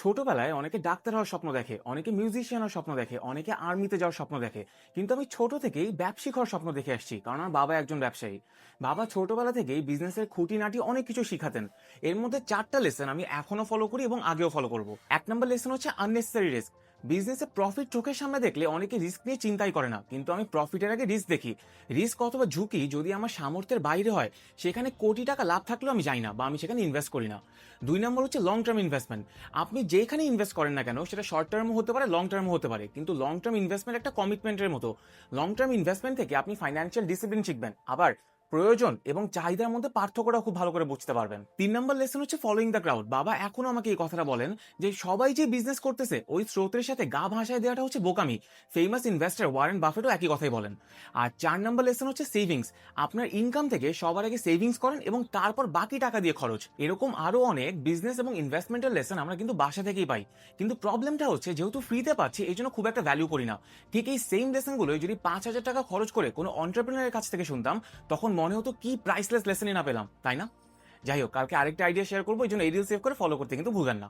ছোটবেলায় অনেকে ডাক্তার হওয়ার স্বপ্ন দেখে, অনেকে মিউজিশিয়ান হওয়ার স্বপ্ন দেখে, অনেকে আর্মিতে যাওয়ার স্বপ্ন দেখে। কিন্তু আমি ছোট থেকেই ব্যবসায়িক হওয়ার স্বপ্ন দেখে আসছি, কারণ আমার বাবা একজন ব্যবসায়ী। বাবা ছোটবেলা থেকেই বিজনেসের খুঁটিনাটি অনেক কিছু শিখাতেন। এর মধ্যে 4টা লেসন আমি এখনো ফলো করি এবং আগেও ফলো করব। 1 নম্বর লেসন হচ্ছে আননেসেসারি রিস্ক। বিজনেসে প্রফিট চোখের সামনে দেখলে অনেকে রিস্ক নিয়ে চিন্তাই করে না, কিন্তু আমি প্রফিটের আগে রিস্ক দেখি। রিস্ক অথবা ঝুঁকি যদি আমার সামর্থ্যের বাইরে হয়, সেখানে কোটি টাকা লাভ থাকলেও আমি যাই না বা আমি সেখানে ইনভেস্ট করি না। 2 নম্বর হচ্ছে লং টার্ম ইনভেস্টমেন্ট। আপনি যেখানে ইনভেস্ট করেন না কেন, সেটা শর্ট টার্মও হতে পারে, লং টার্মও হতে পারে, কিন্তু লং টার্ম ইনভেস্টমেন্ট একটা কমিটমেন্টের মতো। লং টার্ম ইনভেস্টমেন্ট থেকে আপনি ফাইন্যান্সিয়াল ডিসিপ্লিন শিখবেন, আবার প্রয়োজন এবং চাহিদার মধ্যে পার্থক্যটা খুব ভালো করে বুঝতে পারবেন। 3 নম্বর লেসন হচ্ছে ফলোইং দ্য ক্রাউড। বাবা এখনো আমাকে এই কথাটা বলেন যে সবাই যে বিজনেস করতেছে ওই স্রোতের সাথে গা ভাসায় দেওয়াটা হচ্ছে বোকামি। ফেমাস ইনভেস্টর ওয়ারেন বাফেটও একই কথাই বলেন। আর 4 নম্বর লেসন হচ্ছে সেভিংস। আপনার ইনকাম থেকে সবার আগে সেভিংস করেন এবং তারপর বাকি টাকা দিয়ে খরচ। এরকম আরো অনেক বিজনেস এবং ইনভেস্টমেন্টের লেসন আমরা কিন্তু বাসা থেকেই পাই। কিন্তু প্রবলেমটা হচ্ছে যেহেতু ফ্রিতে পাচ্ছি এই জন্য খুব একটা ভ্যালু করি না। ঠিক এই সেম লেসনগুলো যদি 5,000 টাকা খরচ করে কোনো অন্টারপ্রিনারের কাছ থেকে শুনতাম, তখন মনে হতো কি প্রাইসলেস লেসনই না পেলাম, তাই না? যাই হোক, কালকে আরেকটা আইডিয়া শেয়ার করবো, এই জন্য এই রিল সেভ করে ফলো করতে কিন্তু ভুলবেন না।